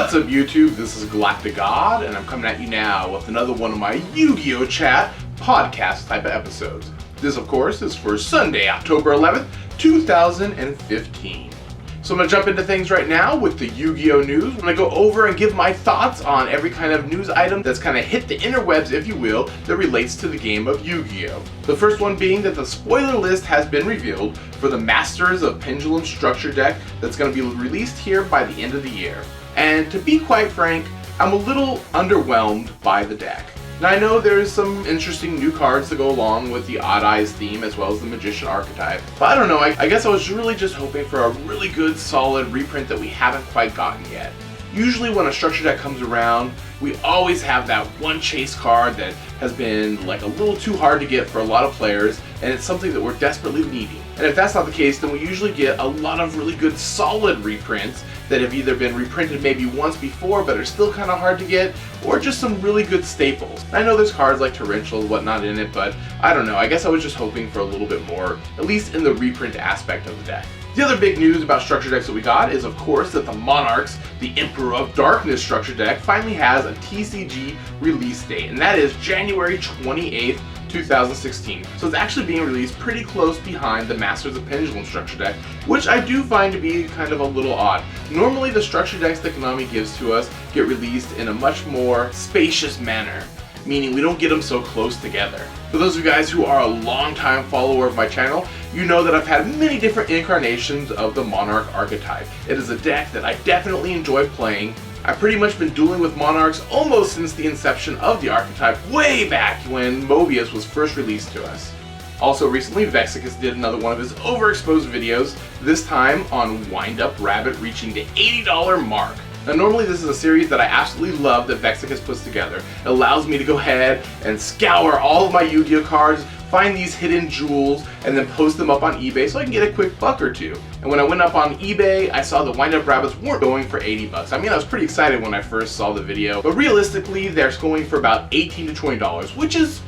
What's up YouTube? This is GalacticGod and I'm coming at you now with another one of my Yugioh Chat podcast type of episodes. This of course is for Sunday, October 11th, 2015. So I'm going to jump into things right now with the Yu-Gi-Oh news. I'm going to go over and give my thoughts on every kind of news item that's kind of hit the interwebs, if you will, that relates to the game of Yu-Gi-Oh. The first one being that the spoiler list has been revealed for the Masters of Pendulum Structure deck that's going to be released here by the end of the year. And to be quite frank, I'm a little underwhelmed by the deck. Now I know there's some interesting new cards to go along with the Odd Eyes theme as well as the Magician archetype, but I don't know, I guess I was really just hoping for a really good solid reprint that we haven't quite gotten yet. Usually when a structure deck comes around, we always have that one chase card that has been like a little too hard to get for a lot of players, and it's something that we're desperately needing. And if that's not the case, then we usually get a lot of really good solid reprints that have either been reprinted maybe once before but are still kind of hard to get, or just some really good staples. I know there's cards like Torrential and whatnot in it, but I don't know, I guess I was just hoping for a little bit more, at least in the reprint aspect of the deck. The other big news about structure decks that we got is of course that the Monarch's, the Emperor of Darkness structure deck finally has a TCG release date, and that is January 28th, 2016. So it's actually being released pretty close behind the Masters of Pendulum structure deck, which I do find to be kind of a little odd. Normally the structure decks that Konami gives to us get released in a much more spacious manner, meaning we don't get them so close together. For those of you guys who are a long-time follower of my channel, you know that I've had many different incarnations of the Monarch archetype. It is a deck that I definitely enjoy playing. I've pretty much been dueling with Monarchs almost since the inception of the archetype, way back when Mobius was first released to us. Also recently, Vexicus did another one of his overexposed videos, this time on Wind Up Rabbit reaching the $80 mark. Now normally this is a series that I absolutely love that Vexicus puts together. It allows me to go ahead and scour all of my Yu-Gi-Oh cards, find these hidden jewels, and then post them up on eBay so I can get a quick buck or two. And when I went up on eBay, I saw the Wind Up Rabbits weren't going for 80 bucks. I mean, I was pretty excited when I first saw the video, but realistically, they're going for about $18 to $20, which is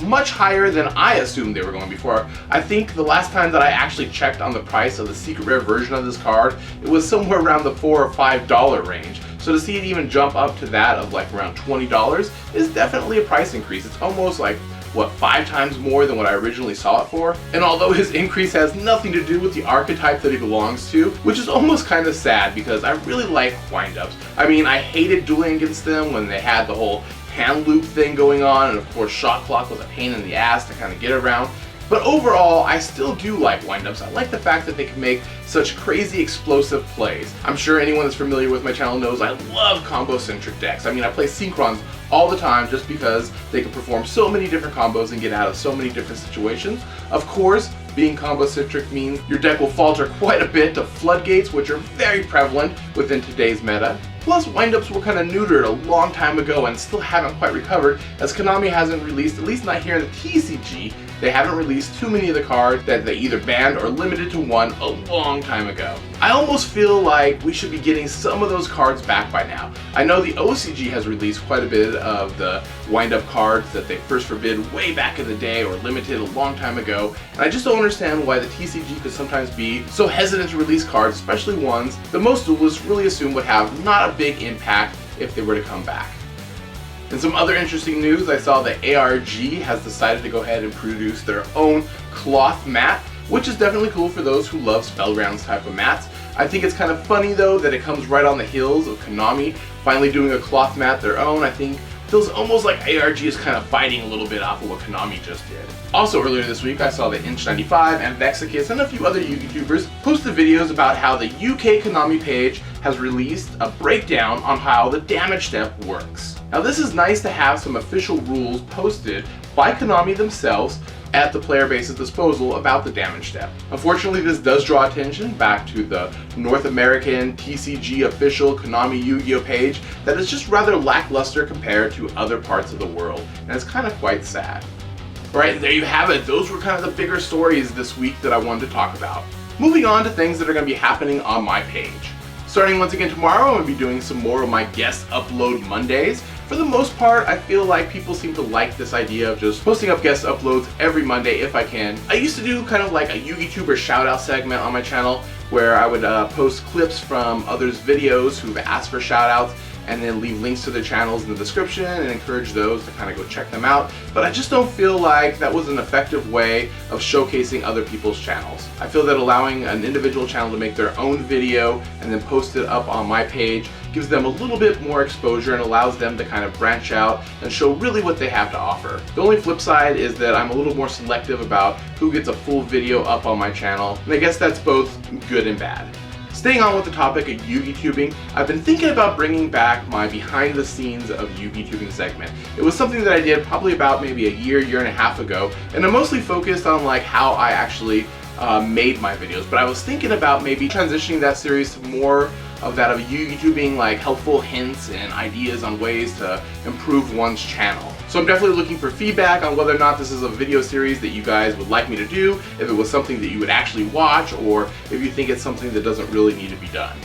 much higher than I assumed they were going before. I think the last time that I actually checked on the price of the secret rare version of this card, it was somewhere around the $4 or $5 range. So to see it even jump up to that of like around $20 is definitely a price increase. It's almost like, what, 5 times more than what I originally saw it for? And although his increase has nothing to do with the archetype that he belongs to, which is almost kind of sad because I really like wind-ups. I mean, I hated dueling against them when they had the whole hand loop thing going on, and of course Shot Clock was a pain in the ass to kind of get around. But overall, I still do like wind-ups. I like the fact that they can make such crazy explosive plays. I'm sure anyone that's familiar with my channel knows I love combo-centric decks. I mean, I play Synchrons all the time just because they can perform so many different combos and get out of so many different situations. Of course, being combo-centric means your deck will falter quite a bit to floodgates, which are very prevalent within today's meta. Plus, wind-ups were kind of neutered a long time ago and still haven't quite recovered, as Konami hasn't released, at least not here in the TCG, they haven't released too many of the cards that they either banned or limited to one a long time ago. I almost feel like we should be getting some of those cards back by now. I know the OCG has released quite a bit of the wind-up cards that they first forbid way back in the day or limited a long time ago, and I just don't understand why the TCG could sometimes be so hesitant to release cards, especially ones that most duelists really assume would have not a big impact if they were to come back. In some other interesting news, I saw that ARG has decided to go ahead and produce their own cloth mat, which is definitely cool for those who love Spellgrounds type of mats. I think it's kind of funny though that it comes right on the heels of Konami finally doing a cloth mat their own. I think feels almost like ARG is kind of biting a little bit off of what Konami just did. Also earlier this week I saw that Inch95 and Vexicus and a few other YouTubers posted videos about how the UK Konami page has released a breakdown on how the damage step works. Now this is nice to have some official rules posted by Konami themselves at the player base's disposal about the damage step. Unfortunately, this does draw attention back to the North American TCG official Konami Yu-Gi-Oh page that is just rather lackluster compared to other parts of the world, and it's kind of quite sad. Alright, there you have it. Those were kind of the bigger stories this week that I wanted to talk about. Moving on to things that are going to be happening on my page. Starting once again tomorrow, I'm going to be doing some more of my guest upload Mondays. For the most part, I feel like people seem to like this idea of just posting up guest uploads every Monday if I can. I used to do kind of like a Yugituber shoutout segment on my channel where I would post clips from others' videos who've asked for shoutouts, and then leave links to their channels in the description and encourage those to kind of go check them out. But I just don't feel like that was an effective way of showcasing other people's channels. I feel that allowing an individual channel to make their own video and then post it up on my page gives them a little bit more exposure and allows them to kind of branch out and show really what they have to offer. The only flip side is that I'm a little more selective about who gets a full video up on my channel, and I guess that's both good and bad. Staying on with the topic of Yugitubing, I've been thinking about bringing back my behind the scenes of Yugitubing segment. It was something that I did probably about maybe a year and a half ago, and I mostly focused on like how I actually made my videos, but I was thinking about maybe transitioning that series to more of that of Yugitubing, like helpful hints and ideas on ways to improve one's channel. So I'm definitely looking for feedback on whether or not this is a video series that you guys would like me to do, if it was something that you would actually watch, or if you think it's something that doesn't really need to be done.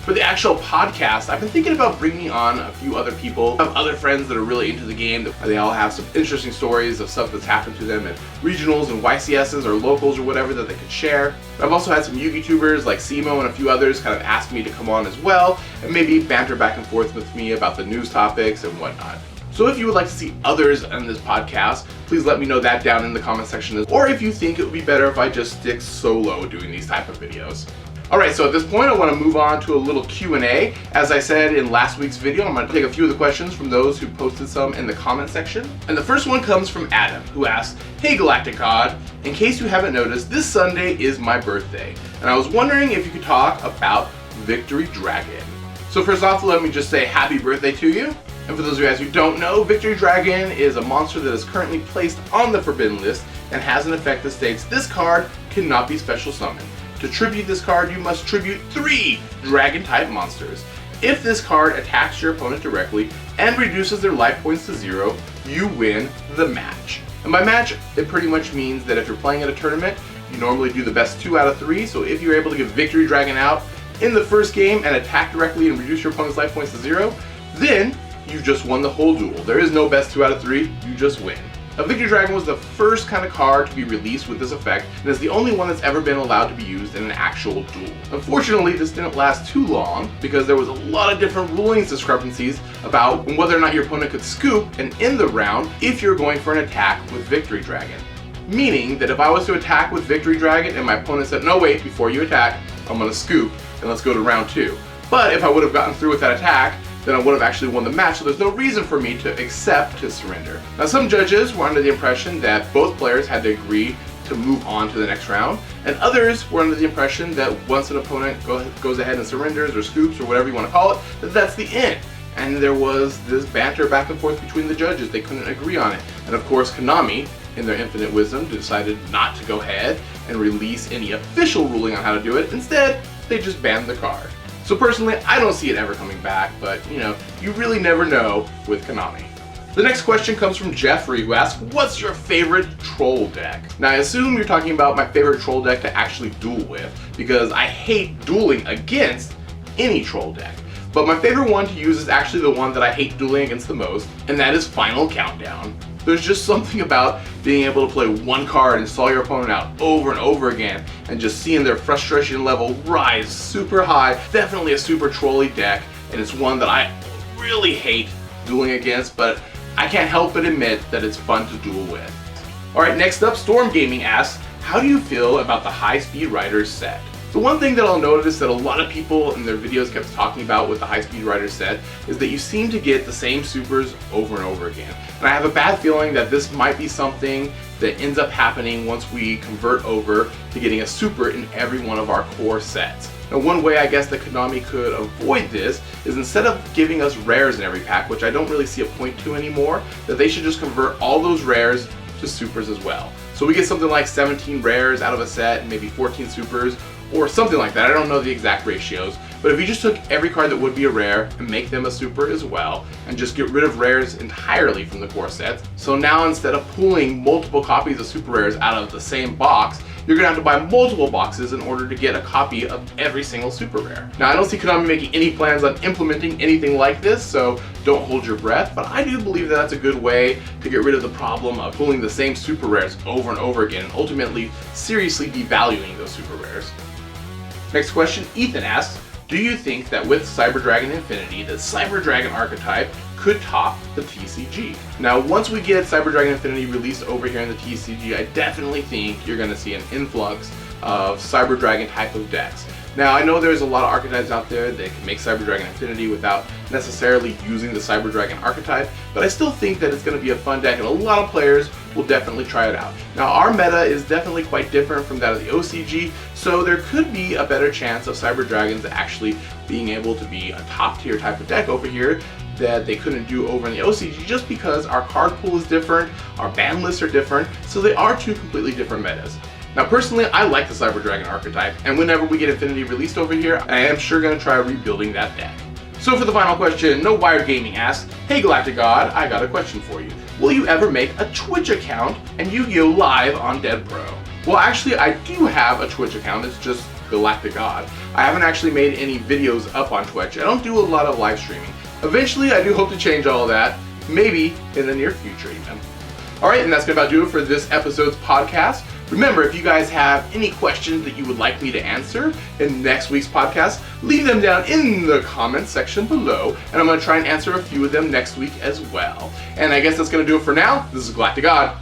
For the actual podcast, I've been thinking about bringing on a few other people. I have other friends that are really into the game. They all have some interesting stories of stuff that's happened to them at regionals and YCSs or locals or whatever that they could share. I've also had some Yugitubers like Simo and a few others kind of ask me to come on as well and maybe banter back and forth with me about the news topics and whatnot. So if you would like to see others on this podcast, please let me know that down in the comment section, or if you think it would be better if I just stick solo doing these type of videos. Alright, so at this point I want to move on to a little Q&A. As I said in last week's video, I'm going to take a few of the questions from those who posted some in the comment section. And the first one comes from Adam, who asks, "Hey GalacticGod, in case you haven't noticed, this Sunday is my birthday, and I was wondering if you could talk about Victory Dragon." So first off, let me just say happy birthday to you. And for those of you guys who don't know, Victory Dragon is a monster that is currently placed on the Forbidden List and has an effect that states this card cannot be special summoned. To tribute this card, you must tribute 3 Dragon-type monsters. If this card attacks your opponent directly and reduces their life points to 0, you win the match. And by match, it pretty much means that if you're playing at a tournament, you normally do the best 2 out of 3, so if you're able to get Victory Dragon out in the first game and attack directly and reduce your opponent's life points to 0, then you just won the whole duel. There is no best 2 out of 3, you just win. Now, Victory Dragon was the first kind of card to be released with this effect, and is the only one that's ever been allowed to be used in an actual duel. Unfortunately, this didn't last too long, because there was a lot of different rulings discrepancies about whether or not your opponent could scoop and end the round if you're going for an attack with Victory Dragon. Meaning that if I was to attack with Victory Dragon and my opponent said, "No, wait, before you attack, I'm going to scoop, and let's go to round 2. But if I would have gotten through with that attack, then I would have actually won the match, so there's no reason for me to accept his surrender. Now, some judges were under the impression that both players had to agree to move on to the next round, and others were under the impression that once an opponent goes ahead and surrenders or scoops or whatever you want to call it, that's the end. And there was this banter back and forth between the judges. They couldn't agree on it. And of course, Konami, in their infinite wisdom, decided not to go ahead and release any official ruling on how to do it. Instead, they just banned the card. So personally, I don't see it ever coming back, but you know, you really never know with Konami. The next question comes from Jeffrey, who asks, "What's your favorite troll deck?" Now I assume you're talking about my favorite troll deck to actually duel with, because I hate dueling against any troll deck. But my favorite one to use is actually the one that I hate dueling against the most, and that is Final Countdown. There's just something about being able to play one card and stall your opponent out over and over again, and just seeing their frustration level rise super high. Definitely a super trolly deck, and it's one that I really hate dueling against, but I can't help but admit that it's fun to duel with. Alright, next up, Storm Gaming asks, "How do you feel about the High Speed Riders set?" The one thing that I'll notice that a lot of people in their videos kept talking about with the High Speed Riders set is that you seem to get the same supers over and over again. And I have a bad feeling that this might be something that ends up happening once we convert over to getting a super in every one of our core sets. Now, one way I guess that Konami could avoid this is, instead of giving us rares in every pack, which I don't really see a point to anymore, that they should just convert all those rares to supers as well. So we get something like 17 rares out of a set and maybe 14 supers, or something like that. I don't know the exact ratios, but if you just took every card that would be a rare and make them a super as well, and just get rid of rares entirely from the core sets, so now instead of pulling multiple copies of super rares out of the same box, you're gonna have to buy multiple boxes in order to get a copy of every single super rare. Now, I don't see Konami making any plans on implementing anything like this, so don't hold your breath, but I do believe that that's a good way to get rid of the problem of pulling the same super rares over and over again and ultimately seriously devaluing those super rares. Next question, Ethan asks, do you think that with Cyber Dragon Infinity, the Cyber Dragon archetype could top the TCG? Now, once we get Cyber Dragon Infinity released over here in the TCG, I definitely think you're going to see an influx of Cyber Dragon type of decks. Now, I know there's a lot of archetypes out there that can make Cyber Dragon Infinity without necessarily using the Cyber Dragon archetype, but I still think that it's going to be a fun deck and a lot of players will definitely try it out. Now, our meta is definitely quite different from that of the OCG, so there could be a better chance of Cyber Dragons actually being able to be a top tier type of deck over here that they couldn't do over in the OCG, just because our card pool is different, our ban lists are different, so they are two completely different metas. Now, personally, I like the Cyber Dragon archetype, and whenever we get Infinity released over here, I am sure going to try rebuilding that deck. So for the final question, No Wired Gaming asks, hey GalacticGod, I got a question for you. Will you ever make a Twitch account and Yu-Gi-Oh! Live on DevPro? Well, actually, I do have a Twitch account, it's just GalacticGod. I haven't actually made any videos up on Twitch. I don't do a lot of live streaming. Eventually, I do hope to change all of that, maybe in the near future even. Alright, and that's going to about do it for this episode's podcast. Remember, if you guys have any questions that you would like me to answer in next week's podcast, leave them down in the comments section below, and I'm going to try and answer a few of them next week as well. And I guess that's going to do it for now. This is GalacticGod.